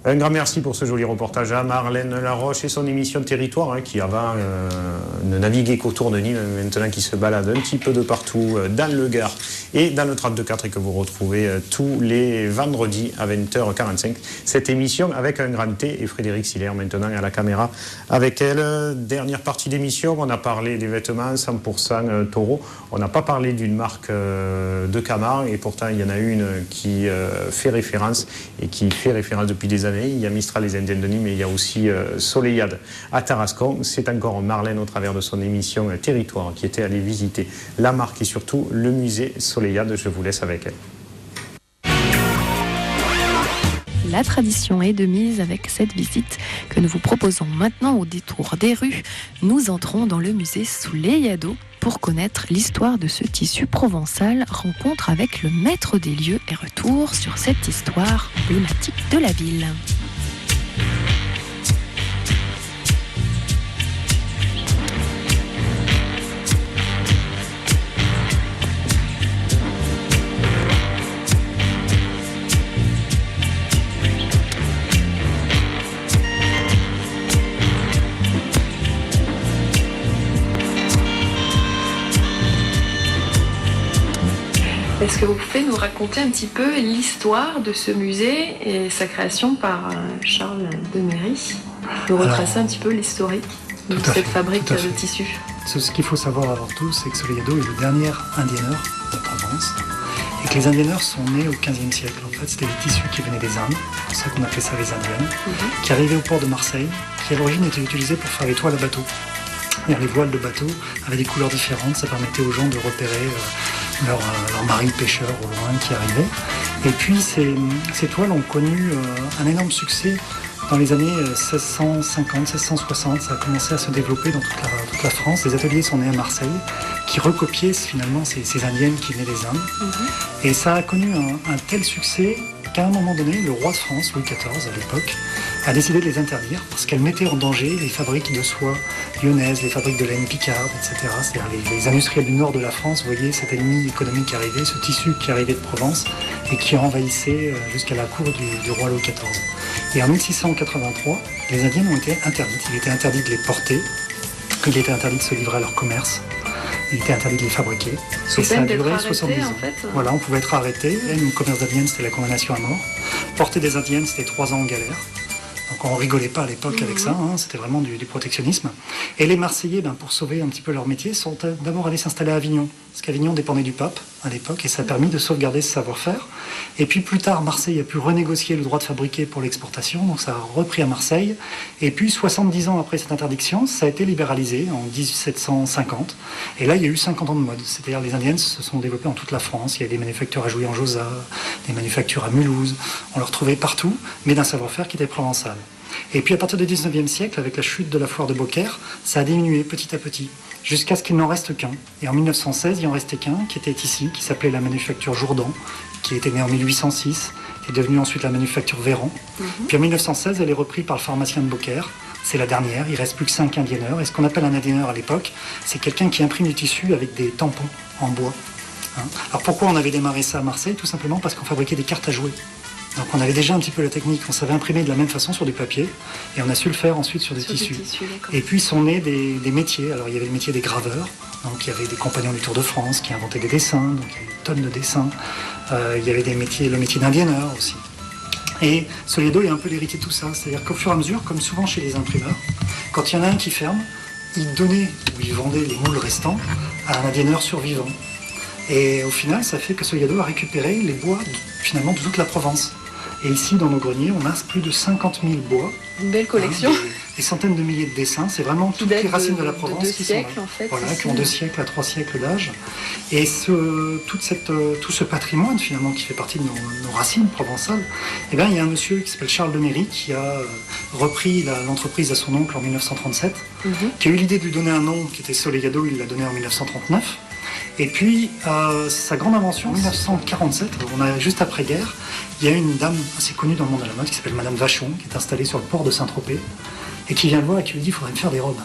Un grand merci pour ce joli reportage à Marlène Laroche et son émission Territoire, qui avant ne naviguait qu'autour de Nîmes, maintenant qui se balade un petit peu de partout dans le Gard et dans le 32-4 et que vous retrouvez tous les vendredis à 20h45. Cette émission avec un grand T et Frédéric Siller maintenant à la caméra avec elle. Dernière partie d'émission, on a parlé des vêtements 100% taureau. On n'a pas parlé d'une marque de Camargue et pourtant il y en a une qui fait référence et qui fait référence depuis des années. Il y a Mistral les Indiennes de Nîmes et il y a aussi Soleillade à Tarascon. C'est encore Marlène au travers de son émission Territoire qui était allée visiter la marque et surtout le musée Soleillade. Je vous laisse avec elle. La tradition est de mise avec cette visite que nous vous proposons maintenant au détour des rues. Nous entrons dans le musée Soleillado pour connaître l'histoire de ce tissu provençal, rencontre avec le maître des lieux et retour sur cette histoire emblématique de la ville. Est-ce que vous pouvez nous raconter un petit peu l'histoire de ce musée et sa création par Charles Deméry, nous retracer un petit peu l'historique de cette fabrique de tissus? Ce qu'il faut savoir avant tout, c'est que Soleillado est le dernier indienneur de Provence et que les indienneurs sont nés au XVe siècle. En fait, c'était des tissus qui venaient des Indes, c'est pour ça qu'on appelait ça les indiennes, qui arrivaient au port de Marseille, qui à l'origine étaient utilisés pour faire les toiles à bateau. Les voiles de bateau avaient des couleurs différentes, ça permettait aux gens de repérer leurs maris pêcheurs au loin qui arrivaient. Et puis ces toiles ont connu un énorme succès dans les années 1650, 1660. Ça a commencé à se développer dans toute la France. Les ateliers sont nés à Marseille, qui recopiaient finalement ces indiennes qui venaient des Indes. Et ça a connu un tel succès qu'à un moment donné, le roi de France, Louis XIV à l'époque, a décidé de les interdire parce qu'elles mettaient en danger les fabriques de soie lyonnaises, les fabriques de laine picarde, etc. C'est-à-dire les industriels du nord de la France voyaient cet ennemi économique qui arrivait, ce tissu qui arrivait de Provence et qui envahissait jusqu'à la cour du roi Louis XIV. Et en 1683, les indiennes ont été interdites. Il était interdit de les porter, il était interdit de se livrer à leur commerce. Il était interdit de les fabriquer. Et ça a duré 70 ans. En fait. Voilà, on pouvait être arrêté. Le commerce d'indiennes, c'était la condamnation à mort. Porter des indiennes, c'était 3 ans en galère. Donc on rigolait pas à l'époque avec ça, c'était vraiment du protectionnisme. Et les Marseillais, pour sauver un petit peu leur métier, sont d'abord allés s'installer à Avignon. Parce qu'Avignon dépendait du pape à l'époque et ça a permis de sauvegarder ce savoir-faire. Et puis plus tard, Marseille a pu renégocier le droit de fabriquer pour l'exportation, donc ça a repris à Marseille. Et puis 70 ans après cette interdiction, ça a été libéralisé en 1750. Et là, il y a eu 50 ans de mode. C'est-à-dire les indiennes se sont développées en toute la France. Il y a des manufactures à Jouy-en-Josas, des manufactures à Mulhouse. On le retrouvait partout, mais d'un savoir-faire qui était provençal. Et puis à partir du 19e siècle, avec la chute de la foire de Beaucaire, ça a diminué petit à petit, jusqu'à ce qu'il n'en reste qu'un. Et en 1916, il en restait qu'un, qui était ici, qui s'appelait la manufacture Jourdan, qui était née en 1806, qui est devenue ensuite la manufacture Véran. Puis en 1916, elle est reprise par le pharmacien de Beaucaire. C'est la dernière, il ne reste plus que 5 indienneurs. Et ce qu'on appelle un indienneur à l'époque, c'est quelqu'un qui imprime du tissu avec des tampons en bois. Alors pourquoi on avait démarré ça à Marseille? Tout simplement parce qu'on fabriquait des cartes à jouer. Donc on avait déjà un petit peu la technique, on savait imprimer de la même façon sur du papier et on a su le faire ensuite sur des tissus. Et puis sont nés des métiers. Alors il y avait le métier des graveurs, donc il y avait des compagnons du Tour de France qui inventaient des dessins, donc il y avait des tonnes de dessins. Il y avait le métier d'indienneur aussi. Et Soleillado est un peu l'héritier de tout ça, c'est-à-dire qu'au fur et à mesure, comme souvent chez les imprimeurs, quand il y en a un qui ferme, il donnait ou il vendait les moules restants à un indienneur survivant. Et au final, ça fait que Soleillado a récupéré les bois finalement de toute la Provence. Et ici, dans nos greniers, on a plus de 50 000 bois. Une belle collection. Des centaines de milliers de dessins. C'est vraiment toutes les racines de la Provence qui sont là. En fait, voilà, qui ont 2 siècles à 3 siècles d'âge. Et tout ce patrimoine, finalement, qui fait partie de nos racines provençales, eh bien, il y a un monsieur qui s'appelle Charles Deméry qui a repris l'entreprise à son oncle en 1937, qui a eu l'idée de lui donner un nom qui était Soleillado, il l'a donné en 1939. Et puis, sa grande invention, en 1947, on a juste après-guerre, il y a une dame assez connue dans le monde de la mode qui s'appelle Madame Vachon, qui est installée sur le port de Saint-Tropez, et qui vient le voir et qui lui dit « il faudrait me faire des robes,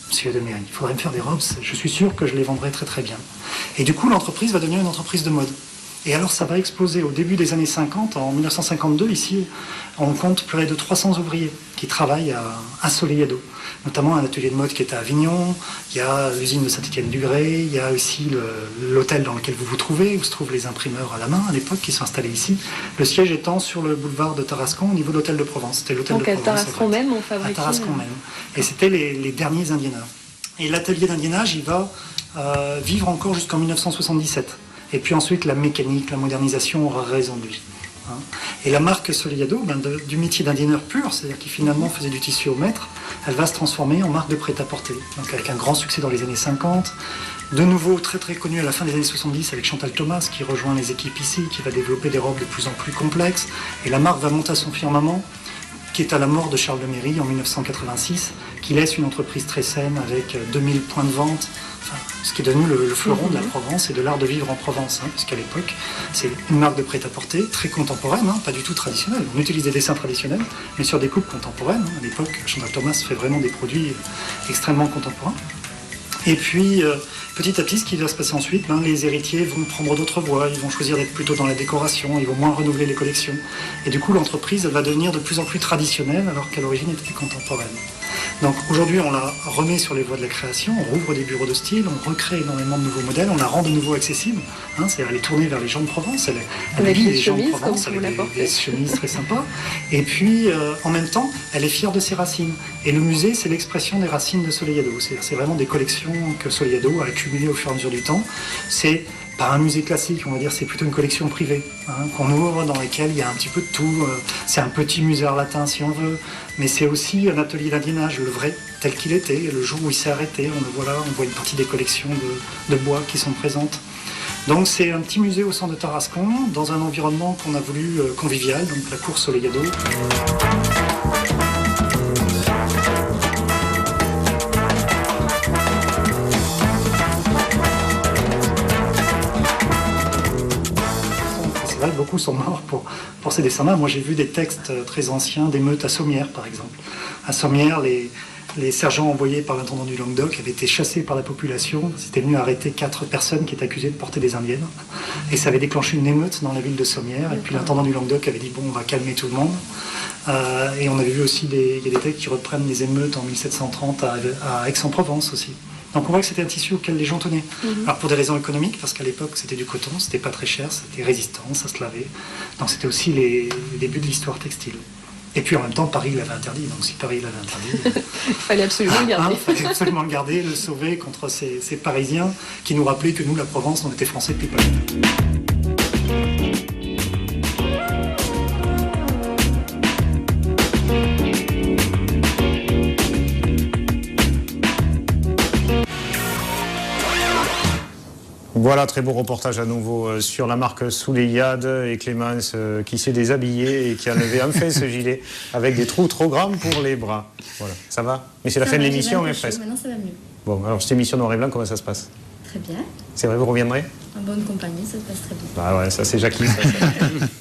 monsieur Deméry, il faudrait me faire des robes, je suis sûr que je les vendrai très très bien ». Et du coup, l'entreprise va devenir une entreprise de mode. Et alors ça va exploser au début des années 50. En 1952, ici, on compte près de 300 ouvriers qui travaillent à Soleillado, notamment un atelier de mode qui est à Avignon, il y a l'usine de Saint-Étienne-du-Grès, il y a aussi l'hôtel dans lequel vous vous trouvez, où se trouvent les imprimeurs à la main à l'époque qui sont installés ici. Le siège étant sur le boulevard de Tarascon au niveau de l'hôtel de Provence. C'était l'hôtel de Provence. Donc à Tarascon même, on fabriquait... À Tarascon même. Et c'était les derniers indienneurs. Et l'atelier d'indiennage, il va vivre encore jusqu'en 1977. Et puis ensuite, la mécanique, la modernisation aura raison de lui. Et la marque Soleillado, du métier d'indienneur pur, c'est-à-dire qui finalement faisait du tissu au mètre, elle va se transformer en marque de prêt-à-porter. Donc avec un grand succès dans les années 50, de nouveau très très connu à la fin des années 70 avec Chantal Thomas qui rejoint les équipes ici, qui va développer des robes de plus en plus complexes. Et la marque va monter à son firmament, qui est à la mort de Charles de Méry en 1986, qui laisse une entreprise très saine avec 2000 points de vente, ce qui est devenu le fleuron de la Provence et de l'art de vivre en Provence, parce qu'à l'époque, c'est une marque de prêt-à-porter très contemporaine, pas du tout traditionnelle. On utilise des dessins traditionnels, mais sur des coupes contemporaines. À l'époque, Chantal Thomas fait vraiment des produits extrêmement contemporains. Et puis, petit à petit, ce qui va se passer ensuite, les héritiers vont prendre d'autres voies, ils vont choisir d'être plutôt dans la décoration, ils vont moins renouveler les collections. Et du coup, l'entreprise va devenir de plus en plus traditionnelle, alors qu'à l'origine, elle était contemporaine. Donc aujourd'hui, on la remet sur les voies de la création, on rouvre des bureaux de style, on recrée énormément de nouveaux modèles, on la rend de nouveau accessible. C'est-à-dire elle est tournée vers les gens de Provence, elle habille les gens de Provence avec des chemises très sympas. Et puis, en même temps, elle est fière de ses racines. Et le musée, c'est l'expression des racines de Soleillado. C'est vraiment des collections que Soleillado a accumulées au fur et à mesure du temps. C'est pas un musée classique, on va dire, c'est plutôt une collection privée qu'on ouvre, dans laquelle il y a un petit peu de tout. C'est un petit musée art latin si on veut, mais c'est aussi un atelier d'indiennage, le vrai, tel qu'il était. Le jour où il s'est arrêté, on voit une partie des collections de bois qui sont présentes. Donc c'est un petit musée au centre de Tarascon, dans un environnement qu'on a voulu convivial, donc la cour Soleillado. Beaucoup sont morts pour ces dessins-là. Moi, j'ai vu des textes très anciens d'émeutes à Sommières, par exemple. À Sommières, les sergents envoyés par l'intendant du Languedoc avaient été chassés par la population. C'était venu arrêter 4 personnes qui étaient accusées de porter des indiennes. Et ça avait déclenché une émeute dans la ville de Sommières. Et puis l'intendant du Languedoc avait dit, bon, on va calmer tout le monde. Et on avait vu aussi il y a des textes qui reprennent les émeutes en 1730 à Aix-en-Provence aussi. Donc on voit que c'était un tissu auquel les gens tenaient. Alors pour des raisons économiques, parce qu'à l'époque c'était du coton, c'était pas très cher, c'était résistant, ça se lavait. Donc c'était aussi les débuts de l'histoire textile. Et puis en même temps, Paris l'avait interdit. Donc si Paris l'avait interdit, il fallait absolument le garder. Il fallait absolument le garder, le sauver contre ces Parisiens qui nous rappelaient que nous, la Provence, on était français depuis pas longtemps. Voilà, très beau reportage à nouveau sur la marque Soleillade et Clémence qui s'est déshabillée et qui a levé enfin ce gilet avec des trous trop grands pour les bras. Voilà, ça va? Mais c'est la fin de l'émission, hein, presque. Maintenant, ça va mieux. Bon, alors cette émission noir et blanc, comment ça se passe? Très bien. C'est vrai, vous reviendrez? En bonne compagnie, ça se passe très bien. Ah ouais, ça c'est Jackie.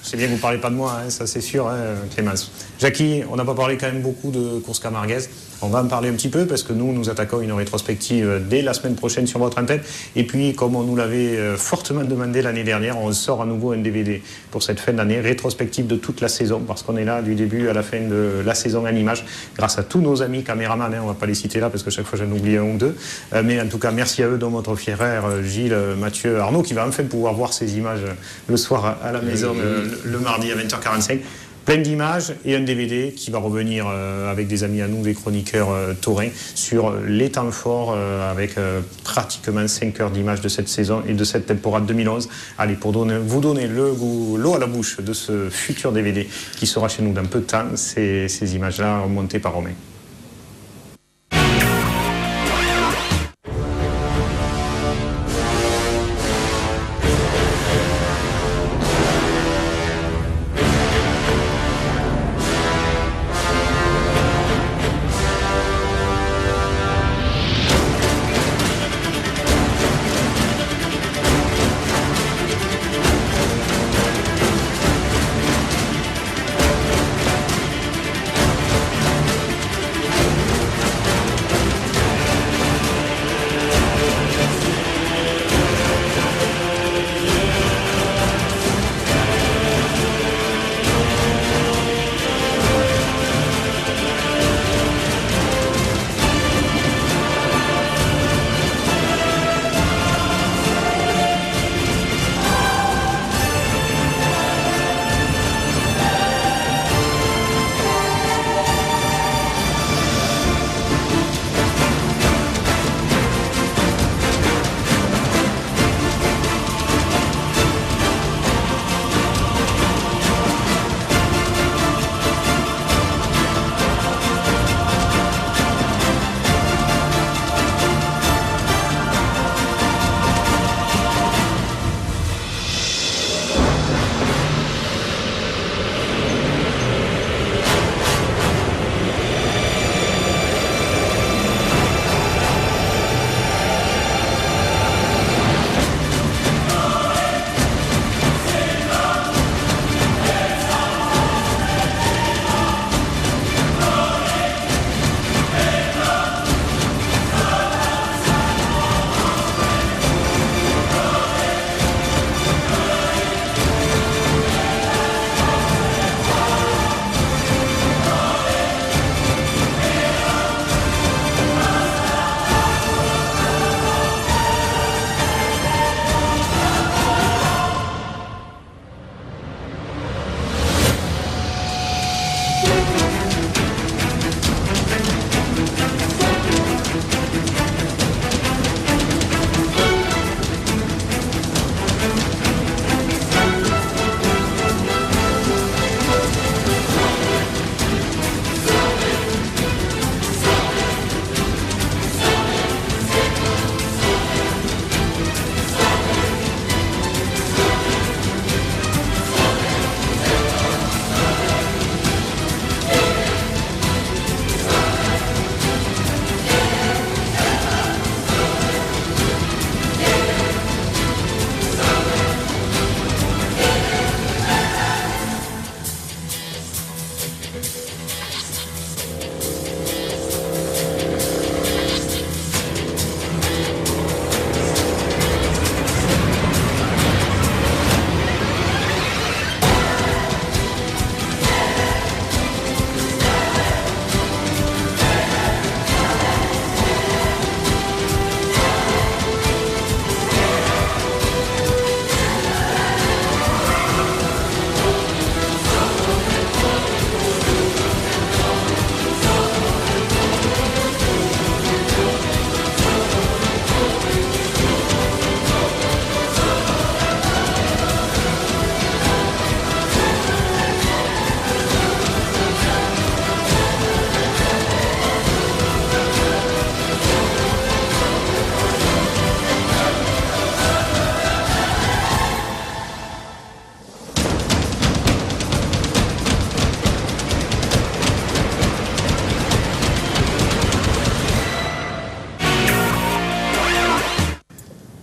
C'est bien que vous ne parlez pas de moi, ça c'est sûr, Clémence. Jackie, on n'a pas parlé quand même beaucoup de course camarguaise. On va en parler un petit peu parce que nous attaquons une rétrospective dès la semaine prochaine sur votre antenne. Et puis, comme on nous l'avait fortement demandé l'année dernière, on sort à nouveau un DVD pour cette fin d'année, rétrospective de toute la saison, parce qu'on est là du début à la fin de la saison en images, grâce à tous nos amis caméramans. On ne va pas les citer là parce que chaque fois j'en oublie un ou deux. Mais en tout cas, merci à eux, dont votre frère Gilles, Mathieu, Arnaud, qui va enfin pouvoir voir ces images le soir à la maison, le mardi à 20h45. Plein d'images et un DVD qui va revenir avec des amis à nous, des chroniqueurs taurins, sur les temps forts avec pratiquement 5 heures d'images de cette saison et de cette temporade 2011. Allez, pour vous donner l'eau à la bouche de ce futur DVD qui sera chez nous dans peu de temps, ces images-là montées par Romain.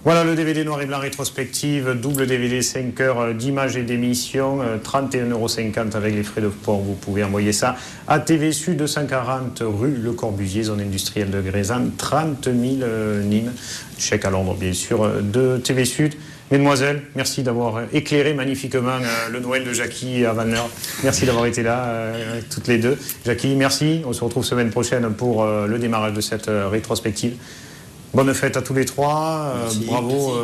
Voilà le DVD noir et blanc rétrospective, double DVD 5 heures d'images et d'émissions, 31,50 € avec les frais de port. Vous pouvez envoyer ça à TV Sud 240 rue Le Corbusier, zone industrielle de Grézan, 30 000 Nîmes. Chèque à Londres, bien sûr, de TV Sud. Mesdemoiselles, merci d'avoir éclairé magnifiquement le Noël de Jackie à Van-Leur. Merci d'avoir été là, toutes les deux. Jackie, merci. On se retrouve semaine prochaine pour le démarrage de cette rétrospective. Bonne fête à tous les trois. Bravo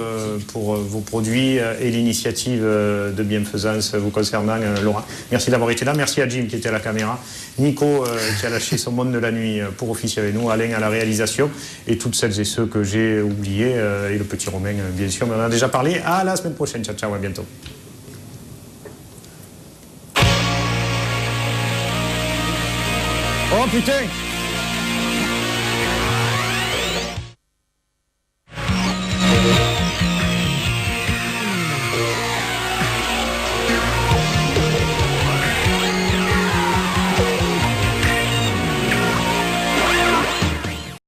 pour vos produits et l'initiative de bienfaisance vous concernant, Laura. Merci d'avoir été là. Merci à Jim qui était à la caméra. Nico qui a lâché son monde de la nuit pour officier avec nous. Alain à la réalisation. Et toutes celles et ceux que j'ai oubliés. Et le petit Romain, bien sûr. Mais on en a déjà parlé. À la semaine prochaine. Ciao, ciao. À bientôt. Oh putain!